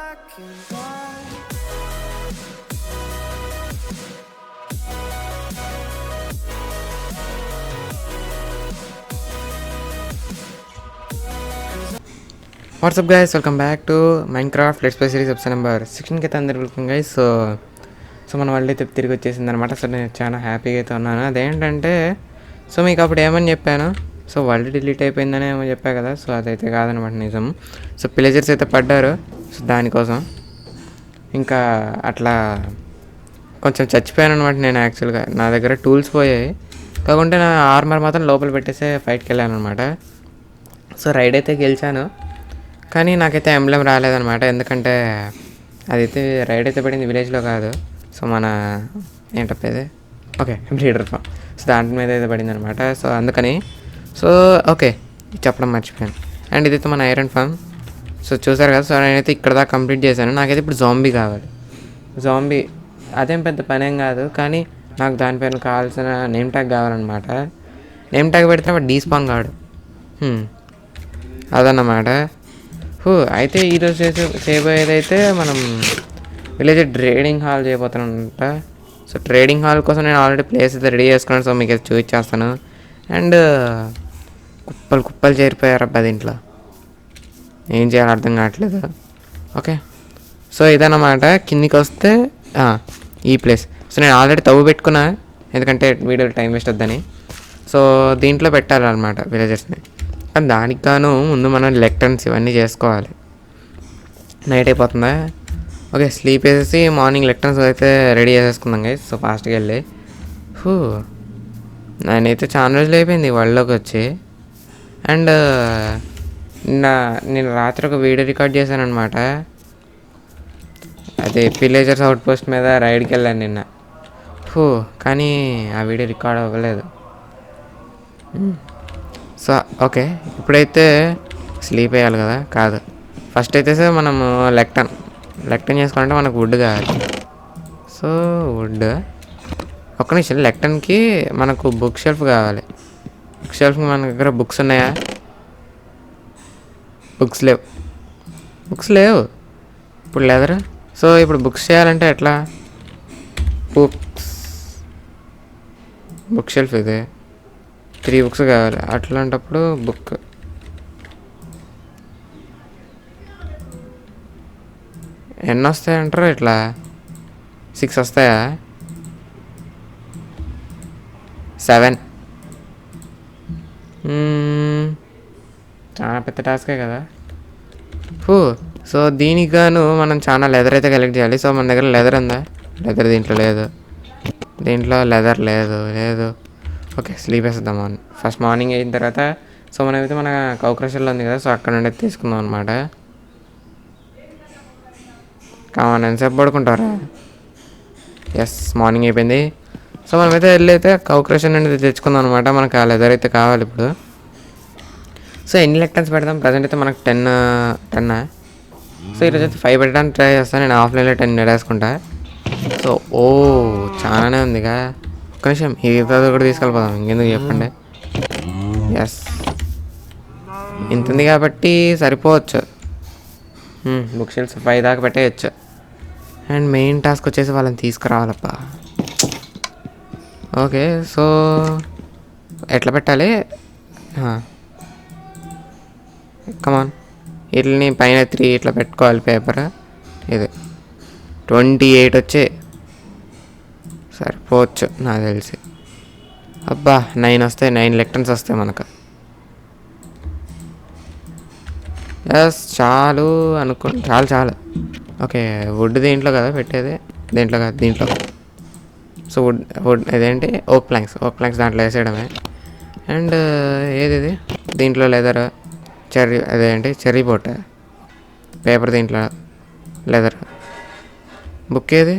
black and white. What's up guys, welcome back to Minecraft let's play series episode number 16కి అయితే అందరు welcome guys. So మన వాళ్ళు అయితే తిరిగి వచ్చేసింది అనమాట. సో నేను చాలా హ్యాపీగా అయితే ఉన్నాను. అదేంటంటే సో మీకు అప్పుడు ఏమని చెప్పాను, సో వరల్డ్ డిలీట్ అయిపోయిందని ఏమో చెప్పా కదా. సో అదైతే కాదనమాట నిజం. సో పిలేజర్స్ అయితే పడ్డారు. సో దానికోసం ఇంకా అట్లా కొంచెం చచ్చిపోయాను అనమాట నేను. యాక్చువల్గా నా దగ్గర టూల్స్ పోయాయి, కాకుంటే నా ఆర్మర్ మాత్రం లోపల పెట్టేసే ఫైట్కి వెళ్ళాను అనమాట. సో రైడ్ అయితే గెలిచాను, కానీ నాకైతే ఎంబ్లెమ్ రాలేదనమాట. ఎందుకంటే అదైతే రైడ్ అయితే పడింది విలేజ్లో కాదు, సో మన ఏంటప్పేది ఓకే బ్రీడర్ ఫామ్. సో దాంట్ మీద అయితే పడింది అనమాట. సో అందుకని సో ఓకే చెప్పడం మర్చిపోయాను. అండ్ ఇదైతే మన ఐరన్ ఫామ్. సో చూసారు కదా. సో నేనైతే ఇక్కడ దాకా కంప్లీట్ చేశాను. నాకైతే ఇప్పుడు జాంబీ కావాలి. జాంబీ అదేం పెద్ద పనేం కాదు, కానీ నాకు దానిపైన కావాల్సిన నేమ్ ట్యాగ్ కావాలన్నమాట. నేమ్ ట్యాగ్ పెడితే డీస్పాన్ కాడు. అదన్నమాట. అయితే ఈరోజు చేయబోయేదైతే మనం విలేజ్ ట్రేడింగ్ హాల్ చేయబోతానంట. సో ట్రేడింగ్ హాల్ కోసం నేను ఆల్రెడీ ప్లేస్ అయితే రెడీ చేసుకున్నాను. సో మీకు అయితే చూపించేస్తాను. అండ్ కుప్పలు కుప్పలు చేరిపోయారు అబ్బా దీంట్లో. ఏం చేయాలో అర్థం కావట్లేదు. ఓకే, సో ఇదన్నమాట. కిందికి వస్తే ఈ ప్లేస్. సో నేను ఆల్రెడీ తవ్వు పెట్టుకున్నా, ఎందుకంటే వీడియోలో టైం వేస్ట్ వద్దని. సో దీంట్లో పెట్టాలన్నమాట విలేజర్స్ని. కానీ దానికి గాను ముందు మనం లెక్టర్న్స్ ఇవన్నీ చేసుకోవాలి. నైట్ అయిపోతుందా? ఓకే, స్లీప్ వేసేసి మార్నింగ్ లెక్టర్న్స్ అయితే రెడీ చేసేసుకుందాం గైస్. సో ఫాస్ట్గా వెళ్ళి నేనైతే చాలా రోజులు అయిపోయింది వరల్డ్లోకి వచ్చి. అండ్ నేను రాత్రి ఒక వీడియో రికార్డ్ చేశాను అనమాట. అదే విలేజర్స్ అవుట్ పోస్ట్ మీద రైడ్కి వెళ్ళాను నిన్న. కానీ ఆ వీడియో రికార్డ్ అవ్వలేదు. సో ఓకే, ఇప్పుడైతే స్లీప్ వేయాలి కదా. కాదు, ఫస్ట్ అయితే సార్ మనము లెక్టన్ చేసుకోవాలంటే మనకు వుడ్ కావాలి. సో వుడ్ ఒక్క నిమిషం. లెక్టన్కి మనకు బుక్ షెల్ఫ్ కావాలి. బుక్ షెల్ఫ్కి మన దగ్గర బుక్స్ ఉన్నాయా? బుక్స్ లేవు. ఇప్పుడు లెదర్. సో ఇప్పుడు బుక్స్ చేయాలంటే ఎట్లా? బుక్ షెల్ఫ్ ఇది 3 బుక్స్ కావాలి. అట్లాంటప్పుడు బుక్ ఎన్ని వస్తాయంటారు? ఇట్లా 6 వస్తాయా? 7. చాలా పెద్ద టాస్కే కదా. సో దీనికి గాను మనం చాలా లెదర్ అయితే కలెక్ట్ చేయాలి. సో మన దగ్గర లెదర్ ఉందా? లెదర్ దీంట్లో లేదు. దీంట్లో లెదర్ లేదు. ఓకే, స్లీప్ వేసేద్దాం. ఫస్ట్ మార్నింగ్ అయిన తర్వాత సో మనమైతే మన కౌక్రషర్లో ఉంది కదా, సో అక్కడ నుండి తీసుకుందాం అనమాట. కావాలి ఎంతసేపు పడుకుంటారా? ఎస్, మార్నింగ్ అయిపోయింది. సో మనమైతే వెళ్ళి అయితే కౌక్రషర్ నుండి తెచ్చుకుందాం అనమాట. మనకు ఆ లెదర్ అయితే కావాలి ఇప్పుడు. సో ఎన్ని లెక్టన్స్ పెడదాం? ప్రజెంట్ అయితే మనకు 10. సో ఈరోజు అయితే 5 పెట్టడానికి ట్రై చేస్తాను. నేను ఆఫ్లైన్లో 10 నెడేసుకుంటా. సో చాలానే ఉందిగా. ఒక్క నిమిషం, ఈ కూడా తీసుకెళ్ళిపోదాం. ఇంకెందుకు చెప్పండి. ఎస్, ఇంత ఉంది కాబట్టి సరిపోవచ్చు. బుక్ షెల్ఫ్స్ 5 దాకా పెట్టేయచ్చు. అండ్ మెయిన్ టాస్క్ వచ్చేసి వాళ్ళని తీసుకురావాలప్పా. ఓకే, సో ఎట్లా పెట్టాలి? కమాన్, వీటిని పైన 3 ఇట్లా పెట్టుకోవాలి. పేపర్ ఇది 28 వచ్చే సరిపోవచ్చు నాకు తెలిసి. అబ్బా 9 వస్తాయి. 9 లెక్టన్స్ వస్తాయి మనకు. ఎస్, చాలు చాలు. ఓకే, వుడ్ దీంట్లో కదా పెట్టేది, దీంట్లో కాదు, దీంట్లో. సో వుడ్ ఇదేంటి? ఓక్ ప్లాంక్స్ దాంట్లో వేసేయడమే. అండ్ ఏది దీంట్లో లెదర్, చెర్రీ బోట్, పేపర్ దీంట్లో లెదర్, బుక్ ఏది?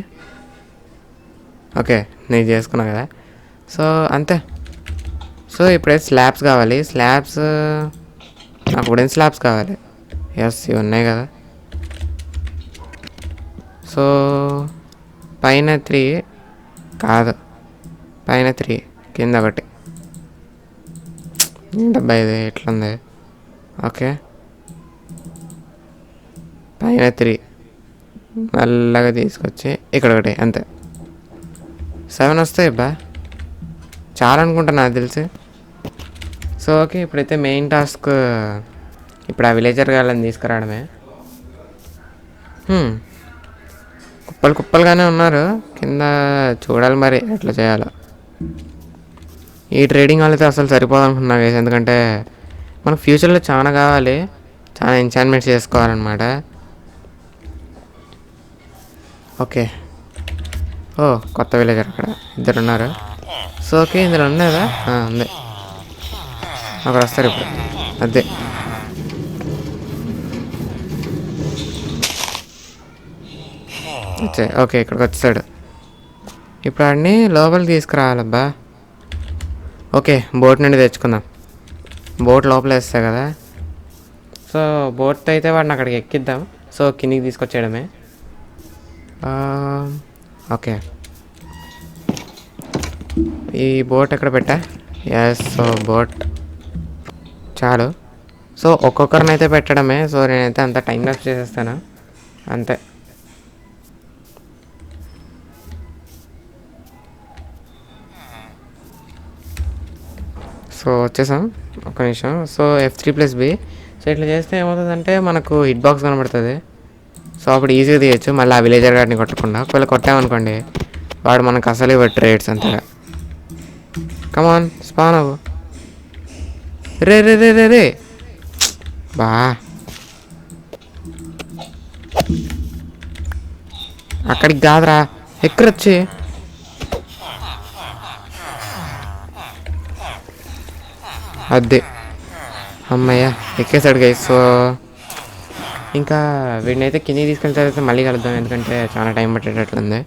ఓకే, నేను చేసుకున్నా కదా. సో అంతే. సో ఇప్పుడైతే స్లాబ్స్ కావాలి. నాకు వుడెన్ స్లాబ్స్ కావాలి. ఎస్, ఇవి ఉన్నాయి కదా. సో పైన 3 కాదు, పైన 3 కింద 1. ఏంటబ్బా ఇది ఎట్లుంది? ఓకే, పైన 3 మెల్లగా తీసుకొచ్చి ఇక్కడ ఒకటి అంతే 7 వస్తాయి బా చాలా అనుకుంటా నాకు తెలిసి. సో ఓకే ఇప్పుడైతే మెయిన్ టాస్క్ ఇప్పుడు ఆ విలేజర్ గాళ్ళని తీసుకురావడమే. కుప్పలు కుప్పలుగానే ఉన్నారు కింద, చూడాలి మరి ఎట్లా చేయాలో. ఈ ట్రేడింగ్ వాళ్ళైతే అసలు సరిపోదు అనుకున్నా గైస్, ఎందుకంటే మనకు ఫ్యూచర్లో చాలా కావాలి, చాలా ఎంచాన్మెంట్స్ చేసుకోవాలన్నమాట. ఓకే ఓ కొత్త విలేజర్ అక్కడ ఇద్దరు ఉన్నారు. సో ఓకే ఇందులో ఉన్నదా ఉంది, అక్కడ వస్తారు ఇప్పుడు. అదే వచ్చాయి. ఓకే ఇక్కడికి వచ్చాడు. ఇప్పుడు ఆడిని లోపలికి తీసుకురావాలబ్బా. ఓకే బోట్ నుండి తెచ్చుకుందాం, బోట్ లోపల వేస్తాయి కదా. సో బోట్ అయితే వాడిని అక్కడికి ఎక్కిద్దాం. సో కిందికి తీసుకొచ్చేయడమే. ఓకే ఈ బోట్ ఎక్కడ పెట్టా? ఎస్ సో బోట్ చాలు. సో ఒక్కొక్కరిని అయితే పెట్టడమే. సో నేనైతే అంత టైం లాస్ చేసేస్తాను అంతే. సో వచ్చేసాం, ఒక నిమిషం. So F3+B. సో ఇట్లా చేస్తే ఏమవుతుందంటే మనకు హిట్ బాక్స్ కనబడుతుంది. సో అప్పుడు ఈజీగా తీయచ్చు మళ్ళీ ఆ విలేజర్ గార్డ్ని కొట్టకుండా. ఒకవేళ కొట్టామనుకోండి వాడు మనకు అసలు ఇవ్వడు ట్రేడ్స్ అంతగా. కమాన్ స్పాన్ అవ్వు. రే రే రే రే రే బా అక్కడికి కాదురా, ఎక్కడొచ్చి అదే అమ్మయ్య ఎక్కేసాడు గైస్. సో ఇంకా వీడిని అయితే కిందికి తీసుకెళ్ళిన తర్వాత మళ్ళీ కలుద్దాం, ఎందుకంటే చాలా టైం పట్టేటట్లుంది.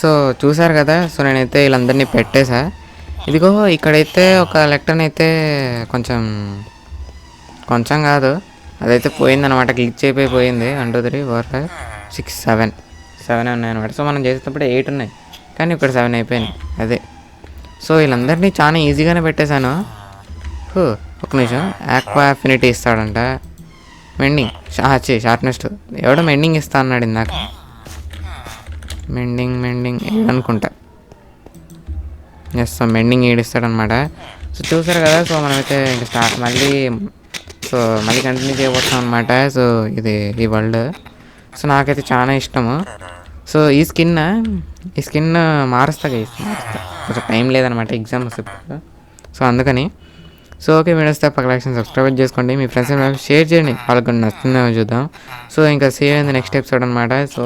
సో చూసారు కదా, సో నేనైతే వీళ్ళందరినీ పెట్టేసా. ఇదిగో ఇక్కడైతే ఒక లెక్టర్ని అయితే కొంచెం కొంచెం కాదు, అదైతే పోయిందనమాట, గ్లిచ్ అయిపోయింది. 1 2 3 4 5 6 7 ఉన్నాయి అనమాట. సో మనం చేసేటప్పుడు 8 ఉన్నాయి, కానీ ఇక్కడ 7 అయిపోయినాయి. అదే సో వీళ్ళందరినీ చాలా ఈజీగానే పెట్టేశాను. ఒక నిమిషం, ఆక్వా అఫినిటీ ఇస్తాడంట. మెండింగ్ షార్ప్నెస్ ఎవడో మెండింగ్ ఇస్తా అన్నాడు ఇందాక. మెండింగ్ అనుకుంటా. Yes, mending ఏడిస్తాడనమాట. సో చూసారు కదా, సో మనమైతే ఇంకా మళ్ళీ కంటిన్యూ చేయబోతున్నాం అనమాట. సో ఇది ఈ వరల్డ్ సో నాకైతే చాలా ఇష్టము. సో ఈ స్కిన్ మారుస్తా కొంచెం టైం లేదనమాట, ఎగ్జామ్స్ ఇప్పుడు. సో అందుకని సో ఓకే, వీడియోస్ తప్పక సబ్స్క్రైబ్ చేసుకోండి, మీ ఫ్రెండ్స్ షేర్ చేయండి, వాళ్ళకి నచ్చిందేమో చూద్దాం. సో ఇంకా సేవ్ అయింది నెక్స్ట్ ఎపిసోడ్ అనమాట. సో